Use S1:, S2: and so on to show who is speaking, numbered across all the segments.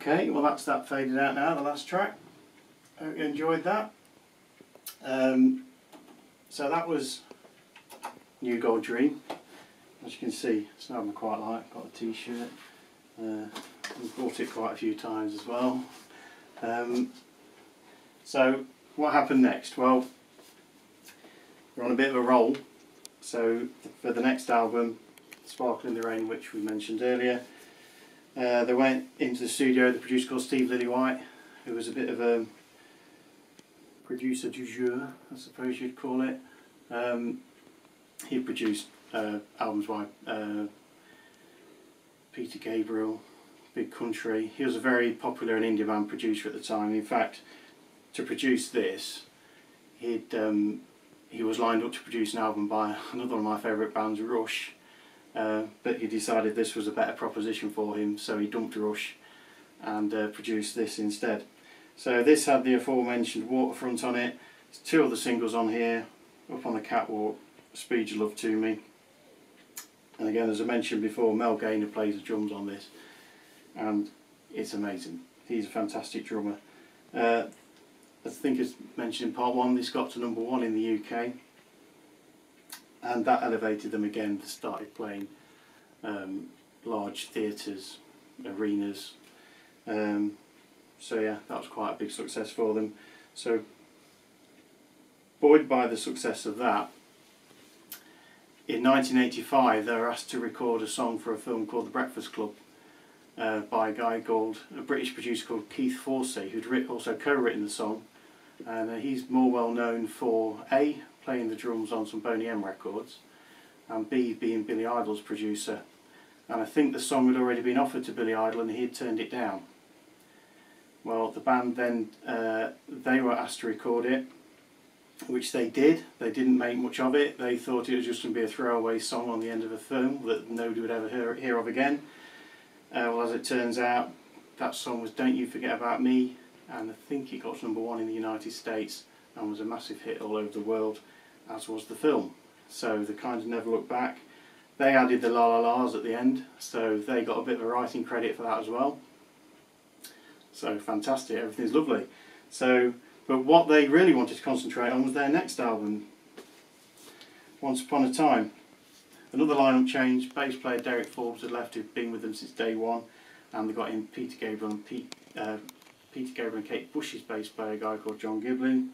S1: Okay, well that's that faded out now, the last track. Hope you enjoyed that. So that was New Gold Dream. As you can see, it's an album I quite like. Got a t-shirt. I've bought it quite a few times as well. So what happened next? Well, we're on a bit of a roll. So for the next album, Sparkle in the Rain, which we mentioned earlier, they went into the studio, the producer called Steve Lillywhite, who was a bit of a producer du jour, I suppose you'd call it. He produced albums by Peter Gabriel, Big Country. He was a very popular and indie band producer at the time. In fact, to produce this, he was lined up to produce an album by another one of my favourite bands, Rush, but he decided this was a better proposition for him, so he dumped Rush and produced this instead. So this had the aforementioned Waterfront on it. There's two other singles on here, Up on the Catwalk, Speed Your Love to Me. And again, as I mentioned before, Mel Gaynor plays the drums on this, and it's amazing. He's a fantastic drummer. I think as mentioned in part one, this got to #1 in the UK, and that elevated them again. They started playing large theatres, arenas. So yeah, that was quite a big success for them. So buoyed by the success of that, in 1985 they were asked to record a song for a film called The Breakfast Club by a British producer called Keith Forsey, who'd also co-written the song. And he's more well known for A, playing the drums on some Boney M records, and B, being Billy Idol's producer. And I think the song had already been offered to Billy Idol and he had turned it down. Well, the band then, they were asked to record it, which they did. They didn't make much of it. They thought it was just going to be a throwaway song on the end of a film that nobody would ever hear of again. Well, as it turns out, that song was Don't You Forget About Me, and I think it got to #1 in the United States and was a massive hit all over the world, as was the film. So they kind of never looked back. They added the La La La's at the end, so they got a bit of a writing credit for that as well. So fantastic, everything's lovely. So, but what they really wanted to concentrate on was their next album, Once Upon a Time. Another lineup change. Bass player Derek Forbes had left, who'd been with them since day one, and they got in Peter Gabriel and Kate Bush's bass player, a guy called John Giblin,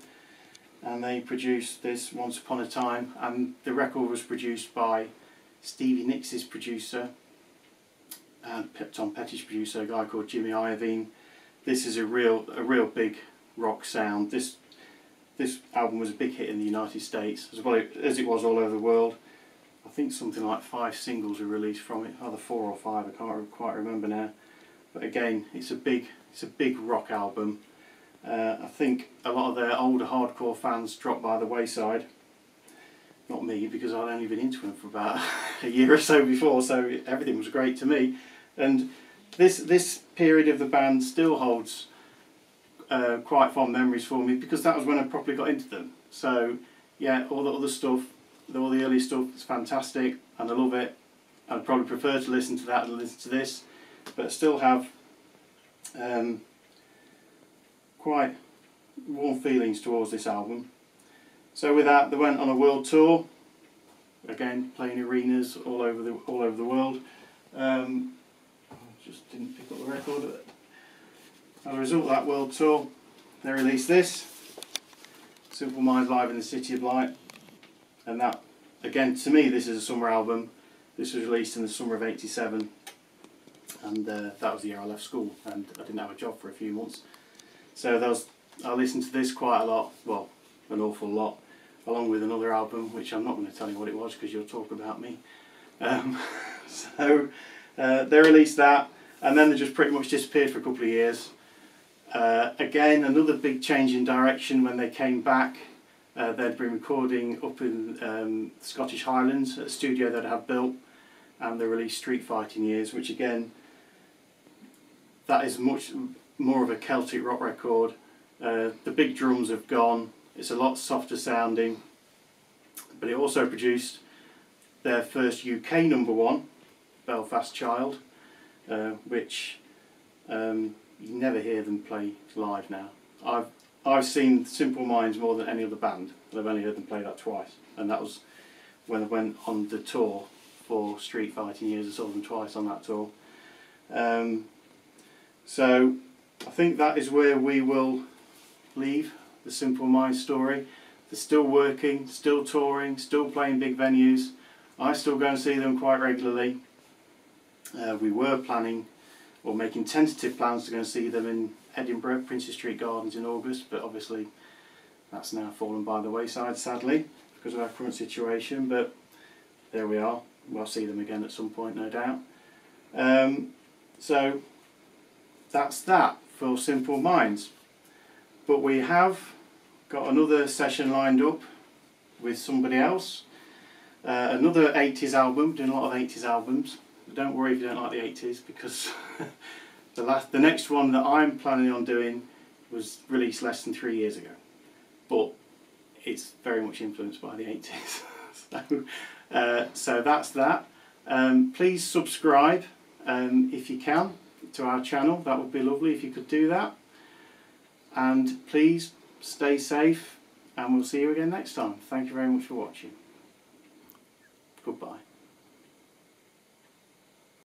S1: and they produced this Once Upon a Time. And the record was produced by Stevie Nicks' producer and Tom Petty's producer, a guy called Jimmy Iovine. This is a real big rock sound. This album was a big hit in the United States as well as it was all over the world. I think something like 5 singles were released from it, either 4 or 5. I can't quite remember now. But again, it's a big rock album. I think a lot of their older hardcore fans dropped by the wayside. Not me, because I'd only been into them for about a year or so before, so everything was great to me. And this period of the band still holds quite fond memories for me, because that was when I properly got into them. So yeah, all the other stuff, all the early stuff is fantastic and I love it. I'd probably prefer to listen to that than listen to this, but I still have quite warm feelings towards this album. So with that, they went on a world tour, again playing arenas all over the world. I just didn't pick up the record. As a result of that world tour, they released this, Simple Minds Live in the City of Light, and that, again, to me, this is a summer album. This was released in the summer of '87, and that was the year I left school, and I didn't have a job for a few months. So I listened to this quite a lot, well, an awful lot, along with another album, which I'm not going to tell you what it was because you'll talk about me. So they released that, and then they just pretty much disappeared for a couple of years. Again, another big change in direction when they came back. They'd been recording up in the Scottish Highlands at a studio they'd have built, and they released Street Fighting Years, which again, that is much more of a Celtic rock record. The big drums have gone, it's a lot softer sounding, but it also produced their first UK #1, Belfast Child, which you never hear them play live now. I've seen Simple Minds more than any other band, but I've only heard them play that twice, and that was when I went on the tour for Street Fighting Years. I saw them twice on that tour. So I think that is where we will leave the Simple Minds story. They're still working, still touring, still playing big venues. I still go and see them quite regularly. We were planning or making tentative plans to go and see them in Edinburgh, Princes Street Gardens in August, but obviously that's now fallen by the wayside, sadly, because of our current situation, but there we are. We'll see them again at some point, no doubt. So that's that for Simple Minds. But we have got another session lined up with somebody else. Another 80s album, doing a lot of 80s albums. But don't worry if you don't like the 80s, because the next one that I'm planning on doing was released less than 3 years ago. But it's very much influenced by the 80s. So that's that. Please subscribe if you can to our channel. That would be lovely if you could do that. And please stay safe, and we'll see you again next time. Thank you very much for watching. Goodbye.